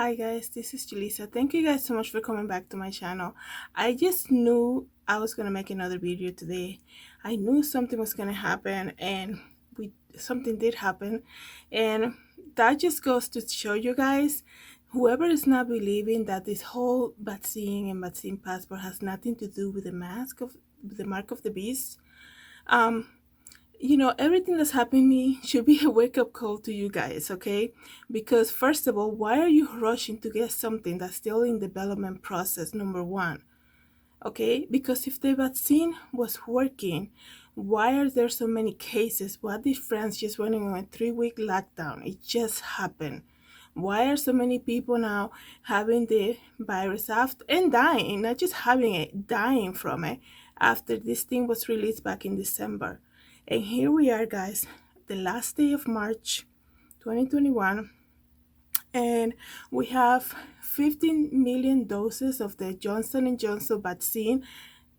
Hi guys, this is Julissa. Thank you guys so much for coming back to my channel. I just knew I was gonna make another video today. I knew something was gonna happen, and something did happen, and that just goes to show you guys, whoever is not believing that this whole vaccine and vaccine passport has nothing to do with the mark of the beast. Um, everything that's happening should be a wake up call to you guys, okay? Because, first of all, why are you rushing to get something that's still in development process? Number one, okay? Because if the vaccine was working, why are there so many cases? Why did France just went on a 3-week lockdown? It just happened. Why are so many people now having the virus after and dying, not just having it, dying from it after this thing was released back in December? And here we are, guys, the last day of March 2021, and we have 15 million doses of the Johnson & Johnson vaccine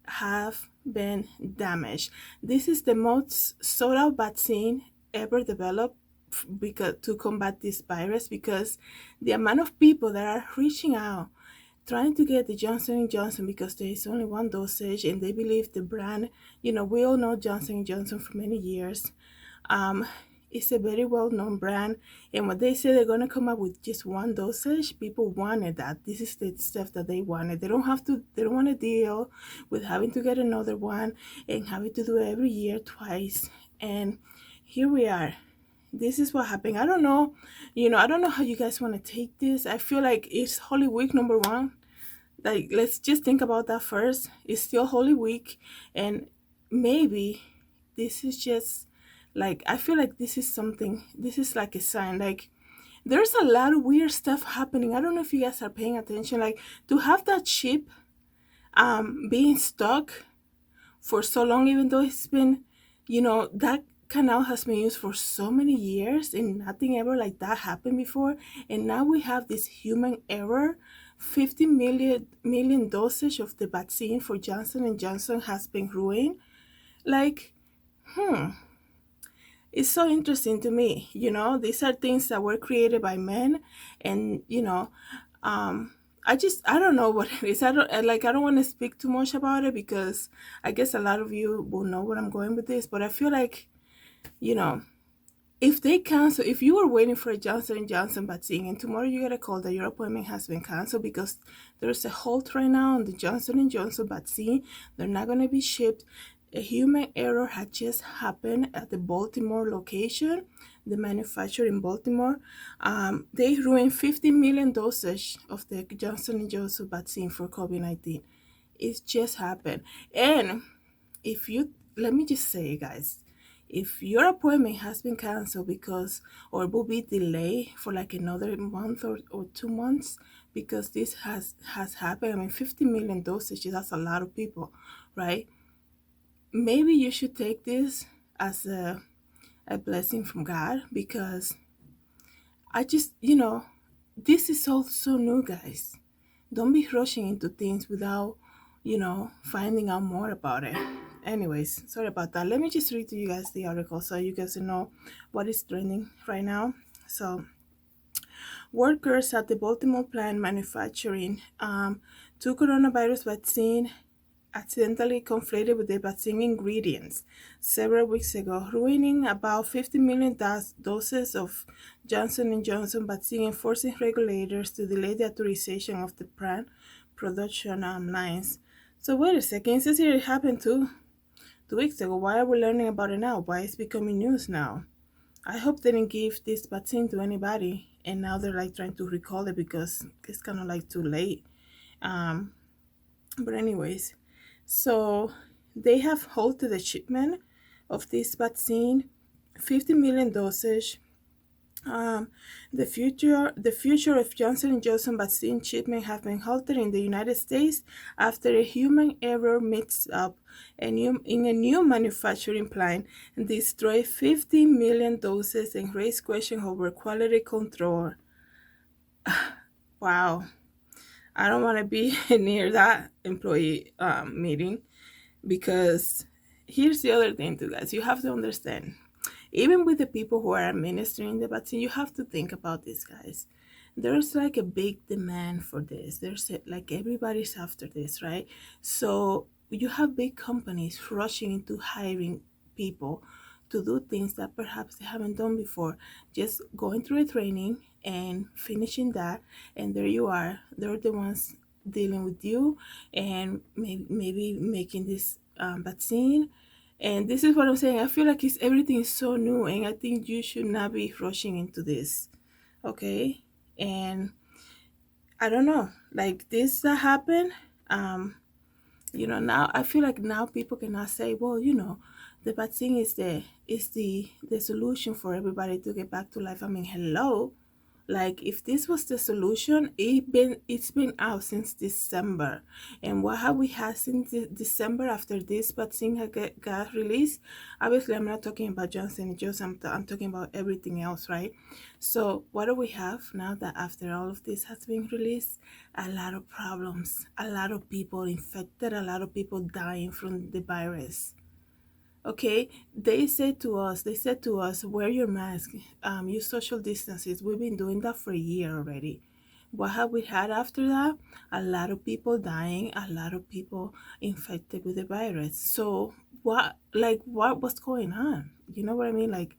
have been damaged. This is the most sought out vaccine ever developed because to combat this virus, because the amount of people that are reaching out trying to get the Johnson & Johnson, because there is only one dosage and they believe the brand, we all know Johnson & Johnson for many years. It's a very well-known brand, and when they say they're going to come up with just one dosage, people wanted that. This is the stuff that they wanted. They don't want to deal with having to get another one and having to do it every year twice. And here we are. This is what happened. I don't know, I don't know how you guys want to take this. I feel like it's Holy Week number one. Like, let's just think about that first. It's still Holy Week, and maybe this is just like, I feel like this is like a sign. Like, there's a lot of weird stuff happening. I don't know if you guys are paying attention. Like, to have that ship being stuck for so long, even though it's been, that canal has been used for so many years and nothing ever like that happened before. And now we have this human error. 50 million dosage of the vaccine for Johnson & Johnson has been ruined. Like, it's so interesting to me. These are things that were created by men, and I don't know what it is. I don't want to speak too much about it, because I guess a lot of you will know where I'm going with this, but I feel like, you know if you were waiting for a Johnson & Johnson vaccine and tomorrow you get a call that your appointment has been canceled because there's a halt right now on the Johnson & Johnson vaccine, they're not going to be shipped. A human error had just happened at the Baltimore location, the manufacturer in Baltimore. They ruined 50 million doses of the Johnson & Johnson vaccine for COVID-19. It just happened. And let me just say, guys, if your appointment has been canceled or will be delayed for like another month or 2 months, because this has happened. I mean, 50 million dosages, that's a lot of people, right? Maybe you should take this as a blessing from God, because I just, this is all so new, guys. Don't be rushing into things without, finding out more about it. Anyways, sorry about that. Let me just read to you guys the article so you guys know what is trending right now. So, workers at the Baltimore plant manufacturing two coronavirus vaccine accidentally conflated with the vaccine ingredients several weeks ago, ruining about 50 million doses of Johnson & Johnson vaccine and forcing regulators to delay the authorization of the plant production lines. So wait a second, it says here it happened 2 weeks ago. Why are we learning about it now? Why is it becoming news now? I hope they didn't give this vaccine to anybody, and now they're like trying to recall it because it's kind of like too late. But anyways, so they have halted the shipment of this vaccine, 50 million dosage. The future of Johnson & Johnson vaccine shipment have been halted in the United States after a human error mixed up in a new manufacturing plant and destroyed 50 million doses and raised questions over quality control. Wow. I don't want to be near that employee meeting, because here's the other thing too, guys. You have to understand, even with the people who are administering the vaccine, you have to think about this, guys. there's like a big demand for this. Like everybody's after this, right? So you have big companies rushing into hiring people to do things that perhaps they haven't done before, just going through a training and finishing that, and there you are. They're the ones dealing with you and maybe making this vaccine. And this is what I'm saying. I feel like everything is so new, and I think you should not be rushing into this, okay? And I don't know, like this that happened. Um, now I feel like now people cannot say, well, the vaccine is the solution for everybody to get back to life. I mean, hello, like if this was the solution, it's been out since December. And what have we had since December after this vaccine got released? Obviously, I'm not talking about Johnson and Johnson. I'm talking about everything else, right? So what do we have now that after all of this has been released? A lot of problems, a lot of people infected, a lot of people dying from the virus. Okay, they said to us, wear your mask, use social distances. We've been doing that for a year already. What have we had after that? A lot of people dying, a lot of people infected with the virus. So what's going on? You know what I mean? Like,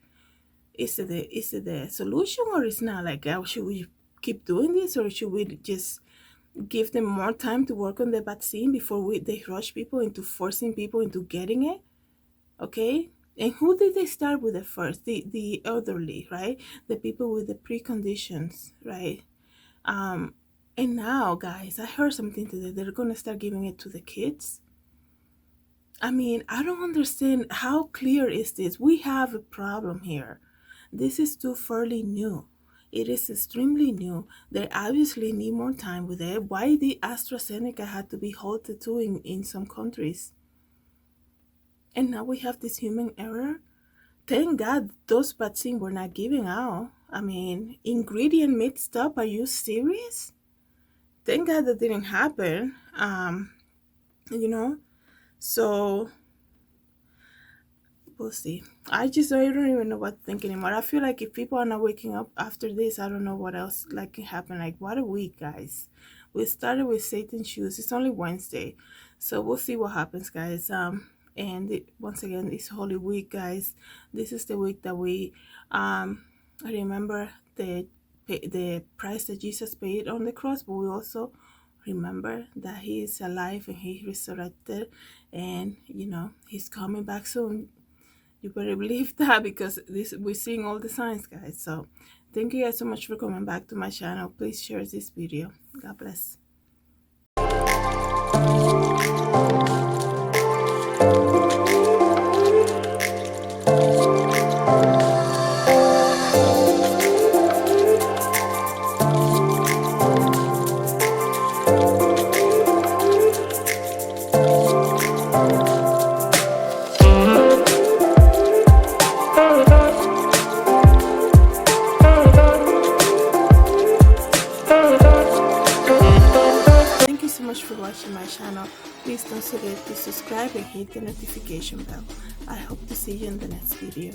is it the solution, or it's not? Like, should we keep doing this, or should we just give them more time to work on the vaccine before they rush people into forcing people into getting it? Okay, and who did they start with at first? The elderly, right? The people with the preconditions, right? um and now, guys, I heard something today, they're gonna start giving it to the kids. I mean, I don't understand. How clear is this? We have a problem here. This is too fairly new. It is extremely new. They obviously need more time with it. Why the AstraZeneca had to be halted too in some countries? And now we have this human error. Thank God those vaccines were not giving out. I mean, ingredient mixed up. Are you serious? Thank God that didn't happen. You know. So we'll see. I don't even know what to think anymore. I feel like if people are not waking up after this, I don't know what else like can happen. Like, what a week, guys. We started with Satan's shoes. It's only Wednesday, so we'll see what happens, guys. Once again, it's Holy Week, guys. This is the week that we remember the price that Jesus paid on the cross, but we also remember that He is alive and He resurrected, and He's coming back soon. You better believe that, because this we're seeing all the signs, guys. So thank you guys so much for coming back to my channel. Please share this video. God bless. Thank you so much for watching my channel. Please don't forget to subscribe and hit the notification bell. I hope to see you in the next video.